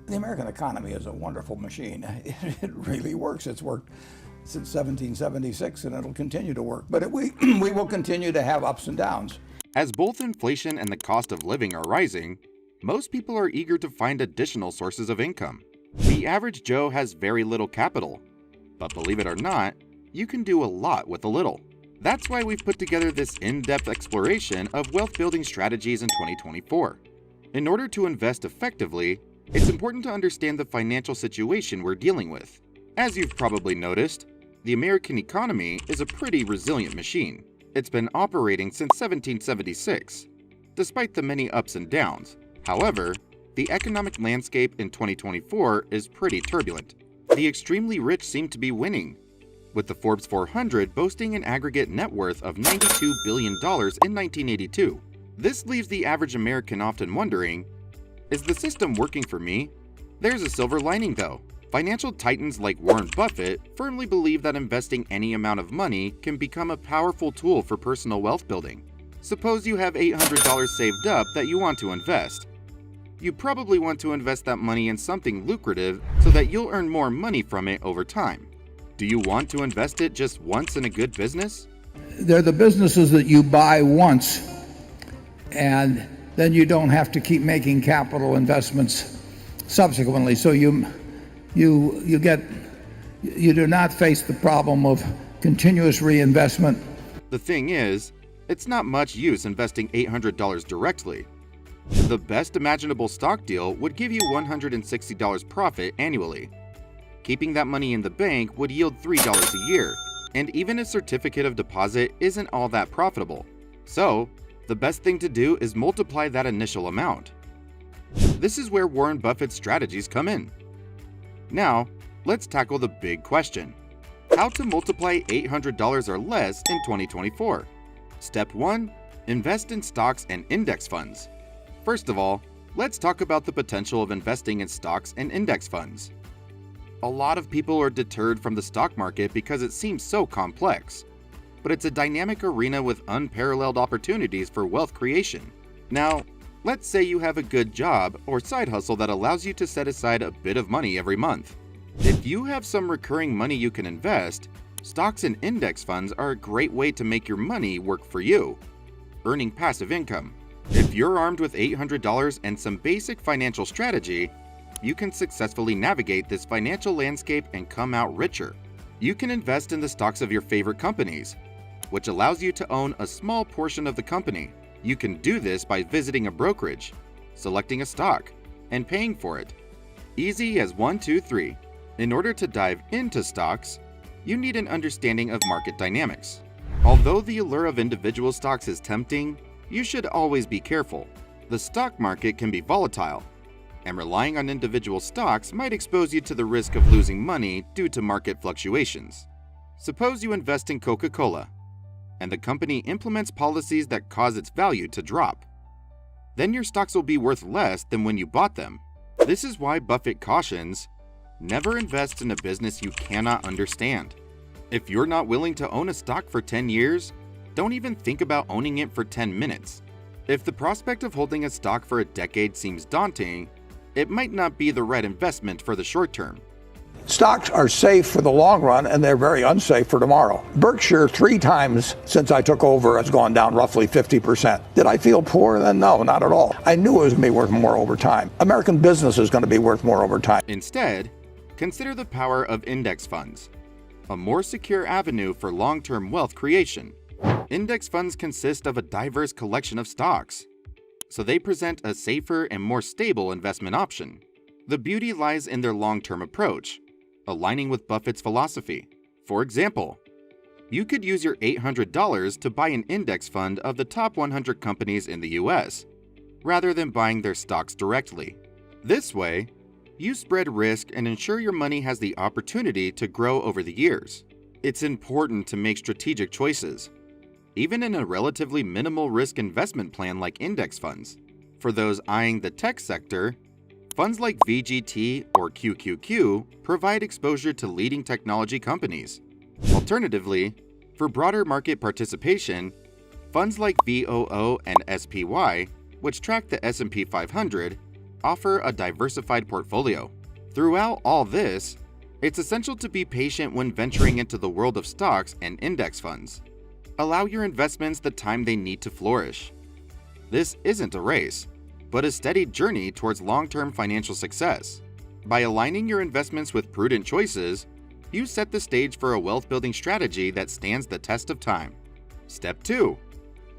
The American economy is a wonderful machine. It really works. It's worked since 1776 and it'll continue to work. But we will continue to have ups and downs. As both inflation and the cost of living are rising, most people are eager to find additional sources of income. The average Joe has very little capital, but believe it or not, you can do a lot with a little. That's why we've put together this in-depth exploration of wealth-building strategies in 2024. In order to invest effectively, it's important to understand the financial situation we're dealing with. As you've probably noticed, the American economy is a pretty resilient machine. It's been operating since 1776, despite the many ups and downs. However, the economic landscape in 2024 is pretty turbulent. The extremely rich seem to be winning, with the Forbes 400 boasting an aggregate net worth of $92 billion in 1982. This leaves the average American often wondering, is the system working for me? There's a silver lining though. Financial titans like Warren Buffett firmly believe that investing any amount of money can become a powerful tool for personal wealth building. Suppose you have $800 saved up that you want to invest. You probably want to invest that money in something lucrative so that you'll earn more money from it over time. Do you want to invest it just once in a good business? They're the businesses that you buy once, and then you don't have to keep making capital investments subsequently. So you do not face the problem of continuous reinvestment. The thing is, it's not much use investing $800 directly. The best imaginable stock deal would give you $160 profit annually. Keeping that money in the bank would yield $3 a year, and even a certificate of deposit isn't all that profitable. So, the best thing to do is multiply that initial amount. This is where Warren Buffett's strategies come in. Now, let's tackle the big question: how to multiply $800 or less in 2024. Step 1. Invest in stocks and index funds. First of all, let's talk about the potential of investing in stocks and index funds. A lot of people are deterred from the stock market because it seems so complex, but it's a dynamic arena with unparalleled opportunities for wealth creation. Now, let's say you have a good job or side hustle that allows you to set aside a bit of money every month. If you have some recurring money you can invest, stocks and index funds are a great way to make your money work for you, earning passive income. If you're armed with $800 and some basic financial strategy, you can successfully navigate this financial landscape and come out richer. You can invest in the stocks of your favorite companies, which allows you to own a small portion of the company. You can do this by visiting a brokerage, selecting a stock, and paying for it. Easy as 1, 2, 3. In order to dive into stocks, you need an understanding of market dynamics. Although the allure of individual stocks is tempting, you should always be careful. The stock market can be volatile, and relying on individual stocks might expose you to the risk of losing money due to market fluctuations. Suppose you invest in Coca-Cola, and the company implements policies that cause its value to drop. Then your stocks will be worth less than when you bought them. This is why Buffett cautions, never invest in a business you cannot understand. If you're not willing to own a stock for 10 years, don't even think about owning it for 10 minutes. If the prospect of holding a stock for a decade seems daunting, it might not be the right investment for the short term. Stocks are safe for the long run, and they're very unsafe for tomorrow. Berkshire, 3 times since I took over, has gone down roughly 50%. Did I feel poor then? No, not at all. I knew it was going to be worth more over time. American business is going to be worth more over time. Instead, consider the power of index funds, a more secure avenue for long-term wealth creation. Index funds consist of a diverse collection of stocks, so they present a safer and more stable investment option. The beauty lies in their long-term approach, aligning with Buffett's philosophy. For example, you could use your $800 to buy an index fund of the top 100 companies in the US, rather than buying their stocks directly. This way, you spread risk and ensure your money has the opportunity to grow over the years. It's important to make strategic choices, even in a relatively minimal risk investment plan like index funds. For those eyeing the tech sector, funds like VGT or QQQ provide exposure to leading technology companies. Alternatively, for broader market participation, funds like VOO and SPY, which track the S&P 500, offer a diversified portfolio. Throughout all this, it's essential to be patient when venturing into the world of stocks and index funds. Allow your investments the time they need to flourish. This isn't a race, but a steady journey towards long-term financial success. By aligning your investments with prudent choices, you set the stage for a wealth-building strategy that stands the test of time. Step 2.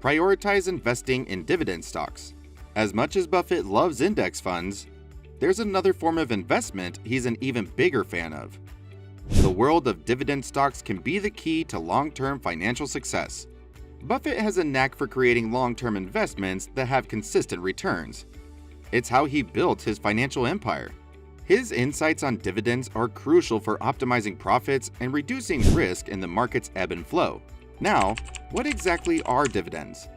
Prioritize investing in dividend stocks. As much as Buffett loves index funds, there's another form of investment he's an even bigger fan of. The world of dividend stocks can be the key to long-term financial success. Buffett has a knack for creating long-term investments that have consistent returns. It's how he built his financial empire. His insights on dividends are crucial for optimizing profits and reducing risk in the market's ebb and flow. Now, what exactly are dividends?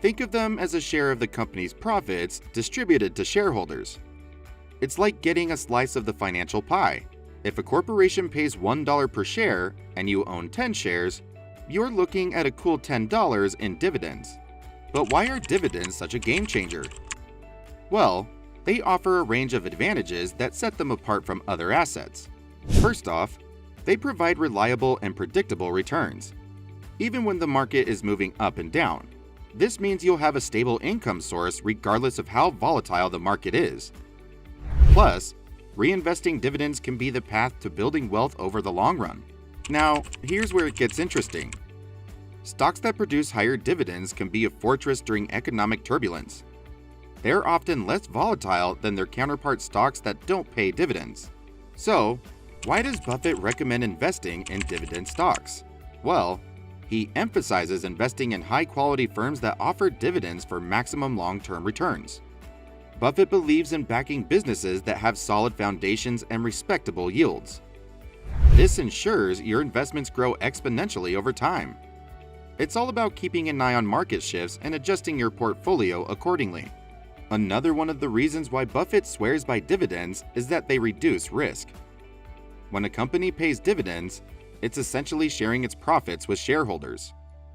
Think of them as a share of the company's profits distributed to shareholders. It's like getting a slice of the financial pie. If a corporation pays $1 per share and you own 10 shares, you're looking at a cool $10 in dividends. But why are dividends such a game changer? Well, they offer a range of advantages that set them apart from other assets. First off, they provide reliable and predictable returns. Even when the market is moving up and down, this means you'll have a stable income source regardless of how volatile the market is. Plus, reinvesting dividends can be the path to building wealth over the long run. Now, here's where it gets interesting. Stocks that produce higher dividends can be a fortress during economic turbulence. They're often less volatile than their counterpart stocks that don't pay dividends. So, why does Buffett recommend investing in dividend stocks? Well, he emphasizes investing in high-quality firms that offer dividends for maximum long-term returns. Buffett believes in backing businesses that have solid foundations and respectable yields. This ensures your investments grow exponentially over time. It's all about keeping an eye on market shifts and adjusting your portfolio accordingly. Another one of the reasons why Buffett swears by dividends is that they reduce risk. When a company pays dividends, it's essentially sharing its profits with shareholders.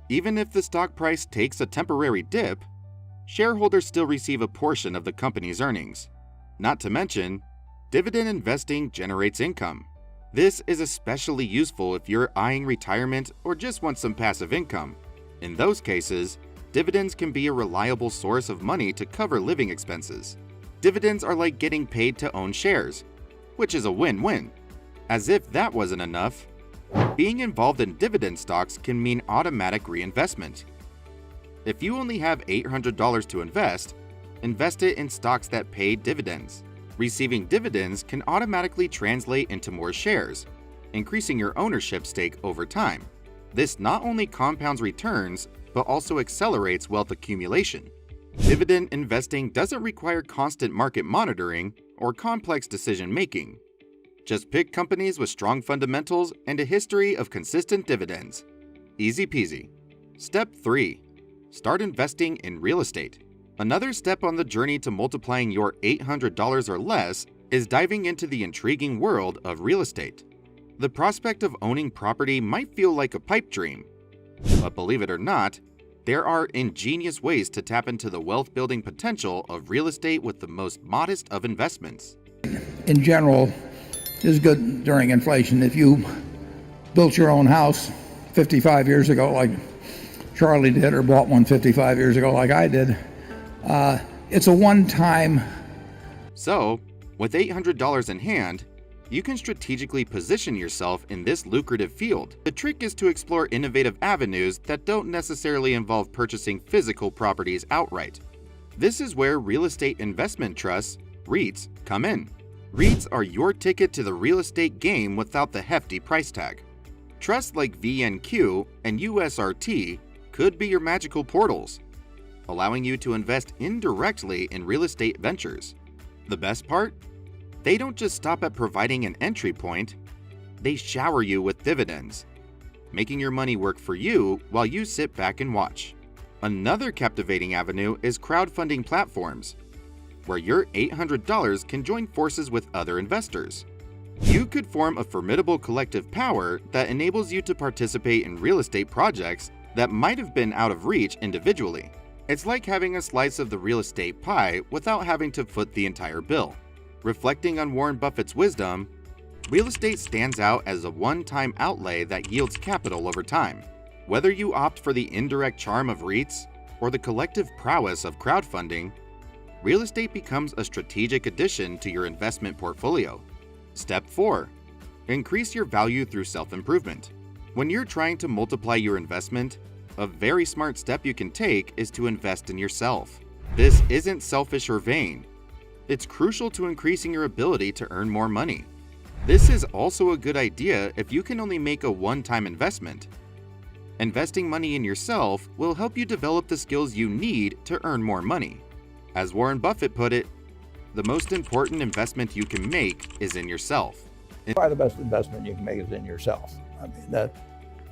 Even if the stock price takes a temporary dip, shareholders still receive a portion of the company's earnings. Not to mention, dividend investing generates income. This is especially useful if you're eyeing retirement or just want some passive income. In those cases, dividends can be a reliable source of money to cover living expenses. Dividends are like getting paid to own shares, which is a win-win. As if that wasn't enough, being involved in dividend stocks can mean automatic reinvestment. If you only have $800 to invest it in stocks that pay dividends. Receiving dividends can automatically translate into more shares, increasing your ownership stake over time. This not only compounds returns, but also accelerates wealth accumulation. Dividend investing doesn't require constant market monitoring or complex decision-making. Just pick companies with strong fundamentals and a history of consistent dividends. Easy peasy. Step 3. Start investing in real estate. Another step on the journey to multiplying your $800 or less is diving into the intriguing world of real estate. The prospect of owning property might feel like a pipe dream, but believe it or not, there are ingenious ways to tap into the wealth-building potential of real estate with the most modest of investments. In general, is good during inflation. If you built your own house 55 years ago like Charlie did, or bought one 55 years ago like I did, it's a one-time. So, with $800 in hand, you can strategically position yourself in this lucrative field. The trick is to explore innovative avenues that don't necessarily involve purchasing physical properties outright. This is where real estate investment trusts, REITs, come in. REITs are your ticket to the real estate game without the hefty price tag. Trusts like VNQ and USRT could be your magical portals, allowing you to invest indirectly in real estate ventures. The best part? They don't just stop at providing an entry point, they shower you with dividends, making your money work for you while you sit back and watch. Another captivating avenue is crowdfunding platforms, where your $800 can join forces with other investors. You could form a formidable collective power that enables you to participate in real estate projects that might have been out of reach individually. It's like having a slice of the real estate pie without having to foot the entire bill. Reflecting on Warren Buffett's wisdom, real estate stands out as a one-time outlay that yields capital over time. Whether you opt for the indirect charm of REITs or the collective prowess of crowdfunding, real estate becomes a strategic addition to your investment portfolio. Step 4. Increase your value through self-improvement. When you're trying to multiply your investment, a very smart step you can take is to invest in yourself. This isn't selfish or vain. It's crucial to increasing your ability to earn more money. This is also a good idea if you can only make a one-time investment. Investing money in yourself will help you develop the skills you need to earn more money. As Warren Buffett put it, the most important investment you can make is in yourself. Probably the best investment you can make is in yourself. I mean,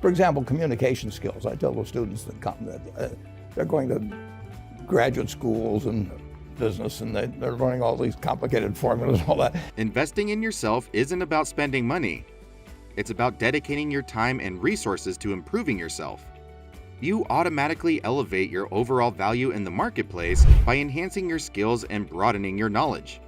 for example, communication skills. I tell the students that come that they're going to graduate schools and business, and they're learning all these complicated formulas and all that. Investing in yourself isn't about spending money. It's about dedicating your time and resources to improving yourself. You automatically elevate your overall value in the marketplace by enhancing your skills and broadening your knowledge.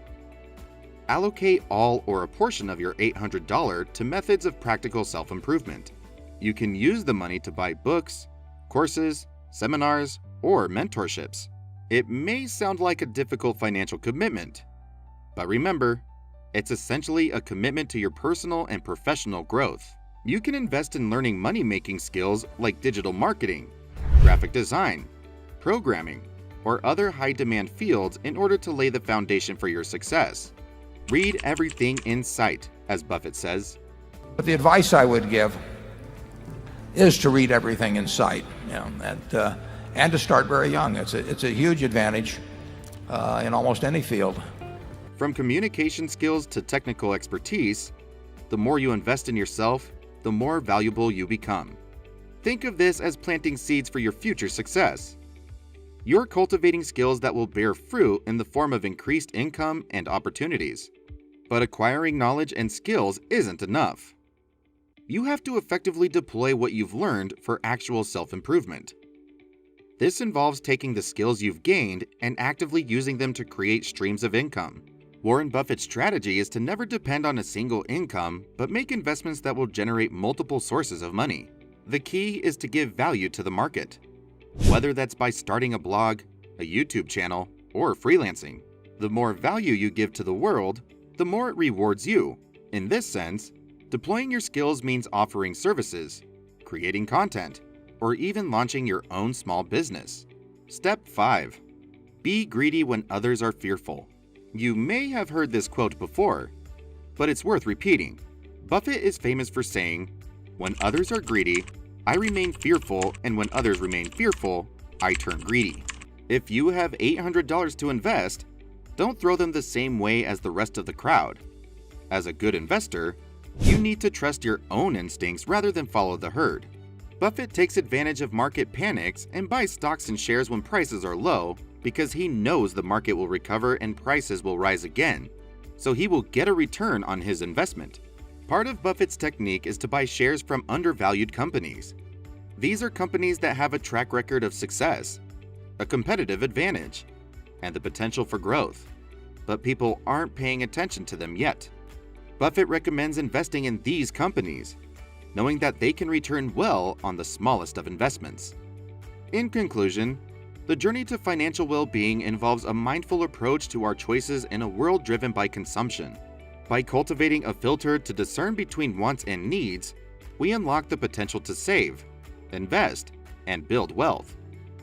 Allocate all or a portion of your $800 to methods of practical self-improvement. You can use the money to buy books, courses, seminars, or mentorships. It may sound like a difficult financial commitment, but remember, it's essentially a commitment to your personal and professional growth. You can invest in learning money-making skills like digital marketing, graphic design, programming, or other high-demand fields in order to lay the foundation for your success. Read everything in sight, as Buffett says. But the advice I would give is to read everything in sight, and to start very young. It's a huge advantage in almost any field. From communication skills to technical expertise, the more you invest in yourself, the more valuable you become. Think of this as planting seeds for your future success. You're cultivating skills that will bear fruit in the form of increased income and opportunities. But acquiring knowledge and skills isn't enough. You have to effectively deploy what you've learned for actual self-improvement. This involves taking the skills you've gained and actively using them to create streams of income. Warren Buffett's strategy is to never depend on a single income, but make investments that will generate multiple sources of money. The key is to give value to the market. Whether that's by starting a blog, a YouTube channel, or freelancing, the more value you give to the world, the more it rewards you. In this sense, deploying your skills means offering services, creating content, or even launching your own small business. Step 5. Be greedy when others are fearful. You may have heard this quote before, but it's worth repeating. Buffett is famous for saying, "When others are greedy, I remain fearful, and when others remain fearful, I turn greedy." If you have $800 to invest, don't throw them the same way as the rest of the crowd. As a good investor, you need to trust your own instincts rather than follow the herd. Buffett takes advantage of market panics and buys stocks and shares when prices are low because he knows the market will recover and prices will rise again, so he will get a return on his investment. Part of Buffett's technique is to buy shares from undervalued companies. These are companies that have a track record of success, a competitive advantage, and the potential for growth, but people aren't paying attention to them yet. Buffett recommends investing in these companies, knowing that they can return well on the smallest of investments. In conclusion, the journey to financial well-being involves a mindful approach to our choices in a world driven by consumption. By cultivating a filter to discern between wants and needs, we unlock the potential to save, invest, and build wealth.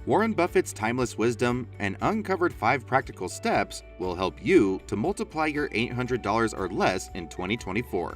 Warren Buffett's timeless wisdom and uncovered 5 practical steps will help you to multiply your $800 or less in 2024.